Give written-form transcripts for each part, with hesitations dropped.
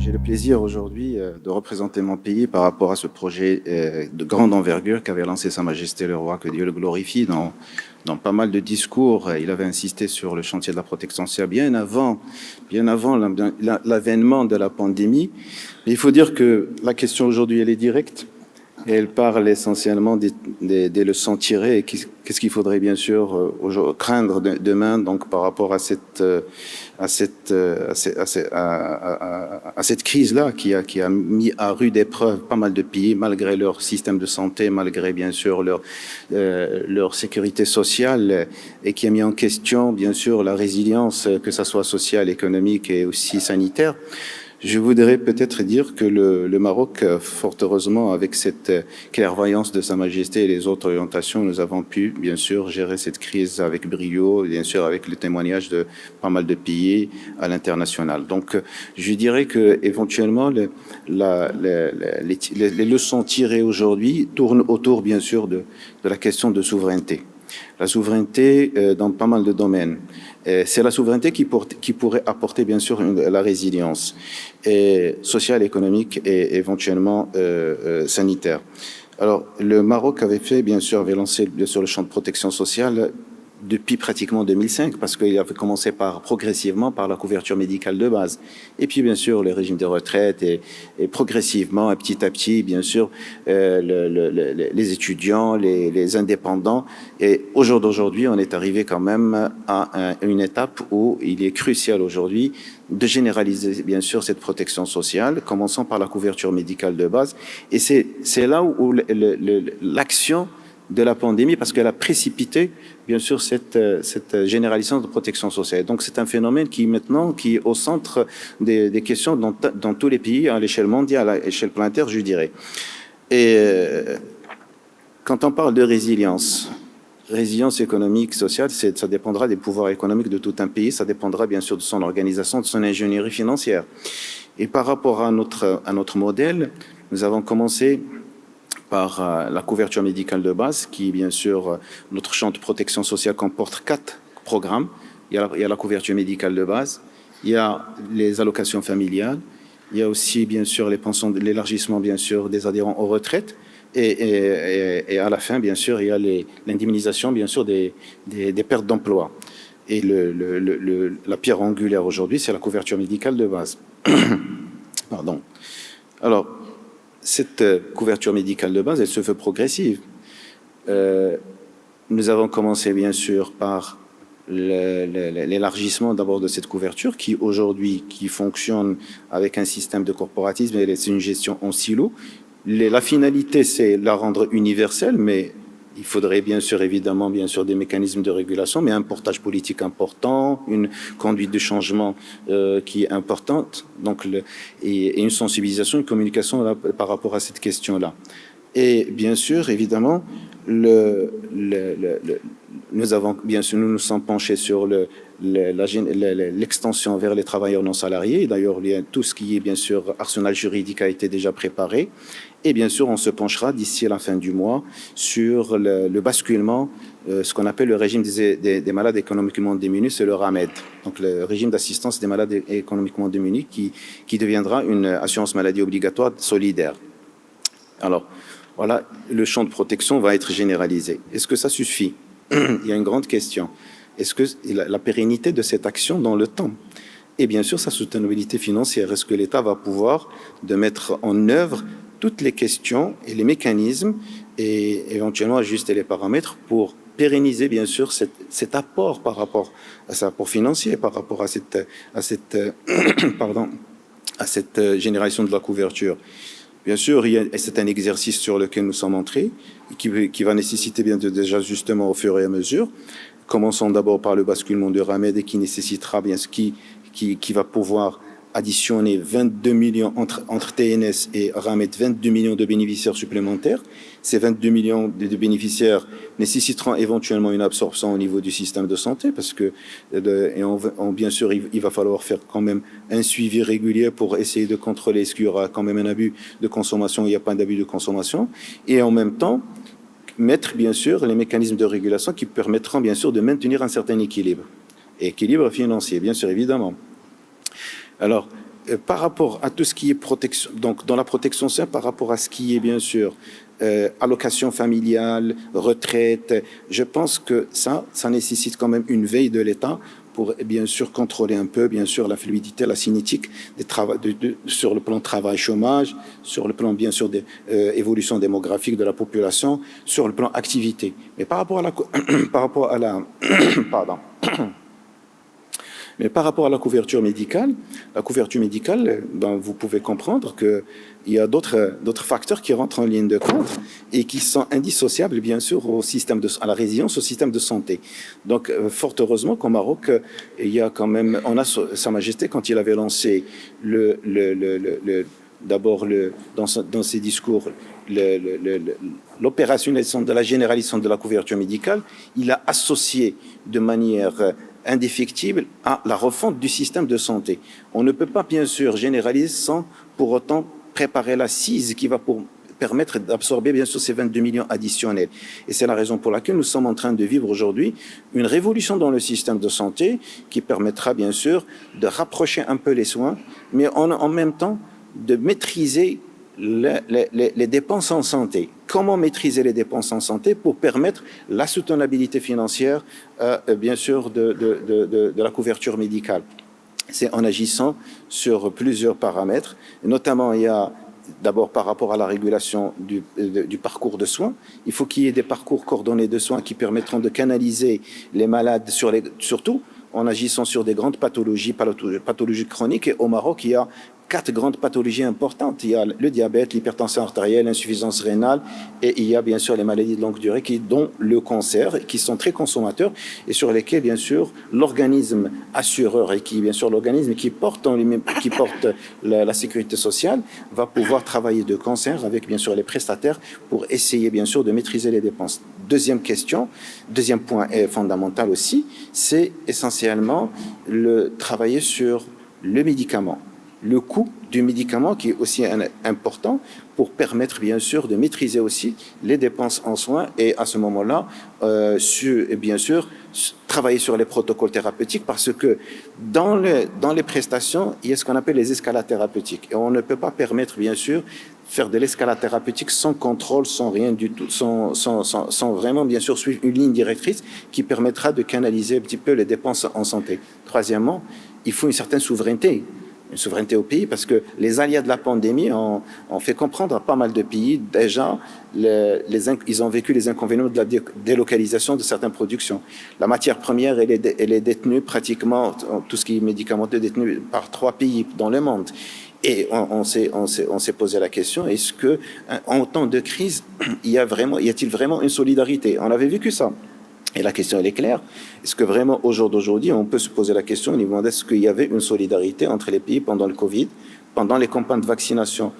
J'ai le plaisir aujourd'hui de représenter mon pays par rapport à ce projet de grande envergure qu'avait lancé Sa Majesté le Roi, que Dieu le glorifie. Dans pas mal de discours, il avait insisté sur le chantier de la protection sociale bien avant l'avènement de la pandémie. Mais il faut dire que la question aujourd'hui, elle est directe. Et elle parle essentiellement des leçons tirées et qu'est-ce qu'il faudrait bien sûr craindre demain donc par rapport à cette crise-là qui a mis à rude épreuve pas mal de pays malgré leur système de santé, malgré bien sûr leur sécurité sociale et qui a mis en question bien sûr la résilience, que ça soit sociale, économique et aussi sanitaire. Je voudrais peut-être dire que le Maroc, fort heureusement, avec cette clairvoyance de Sa Majesté et les autres orientations, nous avons pu, bien sûr, gérer cette crise avec brio, bien sûr, avec le témoignage de pas mal de pays à l'international. Donc, je dirais que éventuellement, les leçons tirées aujourd'hui tournent autour, bien sûr, de la question de souveraineté. La souveraineté dans pas mal de domaines. C'est la souveraineté qui pourrait apporter bien sûr la résilience sociale, économique et éventuellement sanitaire. Alors le Maroc avait lancé bien sûr le champ de protection sociale depuis pratiquement 2005, parce qu'il avait commencé progressivement par la couverture médicale de base. Et puis, bien sûr, le régime de retraite et progressivement, et petit à petit, bien sûr, les étudiants, les indépendants. Et au jour d'aujourd'hui, on est arrivé quand même à une étape où il est crucial aujourd'hui de généraliser, bien sûr, cette protection sociale, commençant par la couverture médicale de base. Et c'est là où l'action de la pandémie, parce qu'elle a précipité, bien sûr, cette généralisation de protection sociale. Donc, c'est un phénomène qui est au centre des questions dans tous les pays, à l'échelle mondiale, à l'échelle planétaire, je dirais. Et quand on parle de résilience économique, sociale, ça dépendra des pouvoirs économiques de tout un pays, ça dépendra, bien sûr, de son organisation, de son ingénierie financière. Et par rapport à notre modèle, nous avons commencé par la couverture médicale de base, qui, bien sûr, notre champ de protection sociale comporte 4 programmes. Il y a la couverture médicale de base, il y a les allocations familiales, il y a aussi, bien sûr, les pensions, l'élargissement, bien sûr, des adhérents aux retraites, et à la fin, bien sûr, il y a l'indemnisation, bien sûr, des pertes d'emploi. Et la pierre angulaire aujourd'hui, c'est la couverture médicale de base. Pardon. Alors, cette couverture médicale de base, elle se fait progressive. Nous avons commencé, bien sûr, par l'élargissement d'abord de cette couverture qui, aujourd'hui, qui fonctionne avec un système de corporatisme et c'est une gestion en silo. La finalité, c'est la rendre universelle, mais il faudrait bien sûr, évidemment, bien sûr, des mécanismes de régulation, mais un portage politique important, une conduite de changement qui est importante, donc et une sensibilisation, une communication là, par rapport à cette question-là. Et bien sûr, évidemment, nous nous sommes penchés sur l'extension vers les travailleurs non salariés. D'ailleurs, tout ce qui est, bien sûr, arsenal juridique a été déjà préparé. Et bien sûr, on se penchera d'ici à la fin du mois sur le basculement, ce qu'on appelle le régime des malades économiquement démunis, c'est le RAMED, donc le régime d'assistance des malades économiquement démunis qui deviendra une assurance maladie obligatoire solidaire. Alors, voilà, le champ de protection va être généralisé. Est-ce que ça suffit? Il y a une grande question. Est-ce que la pérennité de cette action dans le temps? Et bien sûr, sa soutenabilité financière. Est-ce que l'État va pouvoir mettre en œuvre toutes les questions et les mécanismes et éventuellement ajuster les paramètres pour pérenniser, bien sûr, cet apport par rapport à cet apport financier, par rapport à cette génération de la couverture. Bien sûr, c'est un exercice sur lequel nous sommes entrés, qui va nécessiter bien des ajustements au fur et à mesure. Commençons d'abord par le basculement de RAMED et qui nécessitera bien ce qui va pouvoir additionner 22 millions entre TNS et RAMED, 22 millions de bénéficiaires supplémentaires. Ces 22 millions de bénéficiaires nécessiteront éventuellement une absorption au niveau du système de santé parce que, bien sûr, il va falloir faire quand même un suivi régulier pour essayer de contrôler est-ce qu'il y aura quand même un abus de consommation, il n'y a pas d'abus de consommation. Et en même temps, mettre, bien sûr, les mécanismes de régulation qui permettront, bien sûr, de maintenir un certain équilibre. Équilibre financier, bien sûr, évidemment. Alors, par rapport à tout ce qui est protection, donc dans la protection sociale, par rapport à ce qui est bien sûr allocation familiale, retraite, je pense que ça nécessite quand même une veille de l'État pour bien sûr contrôler un peu, bien sûr, la fluidité, la cinétique sur le plan travail-chômage, sur le plan, bien sûr, des évolutions démographiques de la population, sur le plan activité. Mais par rapport à pardon. Mais par rapport à la couverture médicale, ben, vous pouvez comprendre qu'il y a d'autres facteurs qui rentrent en ligne de compte et qui sont indissociables, bien sûr, à la résilience au système de santé. Donc, fort heureusement qu'au Maroc, il y a quand même, on a Sa Majesté, quand il avait lancé d'abord dans ses discours, l'opérationnalisation de la généralisation de la couverture médicale, il a associé de manière indéfectible à la refonte du système de santé. On ne peut pas, bien sûr, généraliser sans pour autant préparer l'assise qui va permettre d'absorber, bien sûr, ces 22 millions additionnels. Et c'est la raison pour laquelle nous sommes en train de vivre aujourd'hui une révolution dans le système de santé qui permettra, bien sûr, de rapprocher un peu les soins, mais en même temps de maîtriser les dépenses en santé. Comment maîtriser les dépenses en santé pour permettre la soutenabilité financière, bien sûr, de la couverture médicale? C'est en agissant sur plusieurs paramètres. Notamment, il y a d'abord par rapport à la régulation du parcours de soins. Il faut qu'il y ait des parcours coordonnés de soins qui permettront de canaliser les malades surtout en agissant sur des grandes pathologies chroniques. Et au Maroc, il y a 4 grandes pathologies importantes. Il y a le diabète, l'hypertension artérielle, l'insuffisance rénale et il y a bien sûr les maladies de longue durée dont le cancer, qui sont très consommateurs et sur lesquels bien sûr l'organisme assureur et qui bien sûr l'organisme qui porte la sécurité sociale va pouvoir travailler de concert avec bien sûr les prestataires pour essayer bien sûr de maîtriser les dépenses. Deuxième point fondamental aussi, c'est essentiellement travailler sur le médicament. Le coût du médicament qui est aussi important pour permettre bien sûr de maîtriser aussi les dépenses en soins et à ce moment-là, bien sûr, travailler sur les protocoles thérapeutiques parce que dans les prestations, il y a ce qu'on appelle les escalades thérapeutiques et on ne peut pas permettre bien sûr faire de l'escalade thérapeutique sans contrôle, sans rien du tout, sans vraiment bien sûr suivre une ligne directrice qui permettra de canaliser un petit peu les dépenses en santé. Troisièmement, il faut une certaine souveraineté au pays, parce que les aléas de la pandémie ont fait comprendre à pas mal de pays, déjà, ils ont vécu les inconvénients de la délocalisation de certaines productions. La matière première, elle est détenue pratiquement, tout ce qui est médicamenteux, détenu par 3 pays dans le monde. Et on s'est posé la question, est-ce que, en temps de crise, y a-t-il vraiment une solidarité? On avait vécu ça. Et la question, elle est claire. Est-ce que vraiment, au jour d'aujourd'hui, on peut se poser la question au niveau est-ce qu'il y avait une solidarité entre les pays pendant le Covid, pendant les campagnes de vaccination?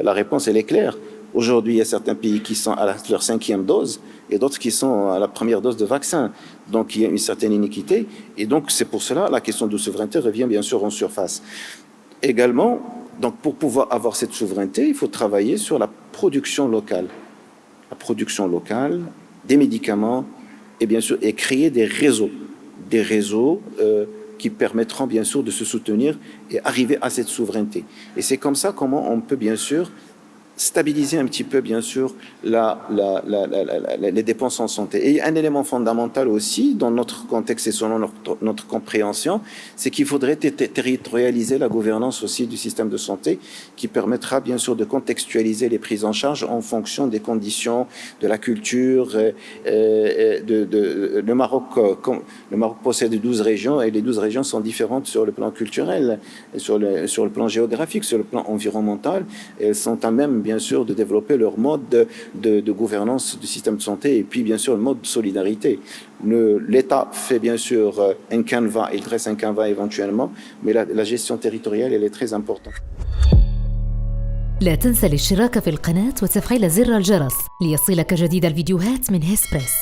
La réponse, elle est claire. Aujourd'hui, il y a certains pays qui sont à leur 5e dose et d'autres qui sont à la première dose de vaccin. Donc, il y a une certaine iniquité. Et donc, c'est pour cela la question de souveraineté revient bien sûr en surface. Également, donc, pour pouvoir avoir cette souveraineté, il faut travailler sur la production locale. La production locale des médicaments et bien sûr et créer des réseaux qui permettront bien sûr de se soutenir et arriver à cette souveraineté. Et c'est comme ça comment on peut bien sûr stabiliser un petit peu bien sûr les dépenses en santé. Et un élément fondamental aussi dans notre contexte et selon notre compréhension, c'est qu'il faudrait territorialiser la gouvernance aussi du système de santé qui permettra bien sûr de contextualiser les prises en charge en fonction des conditions, de la culture. Le Maroc possède 12 régions et les 12 régions sont différentes sur le plan culturel, sur le plan géographique, sur le plan environnemental. Et elles sont à même bien sûr de développer leur mode de gouvernance du système de santé et puis bien sûr le mode de solidarité. L'État fait bien sûr un canevas, il dresse un canevas éventuellement, mais la gestion territoriale elle est très importante. لا تنسى الاشتراك في القناة وتفعيل زر الجرس ليصلك جديد الفيديوهات من هسبريس.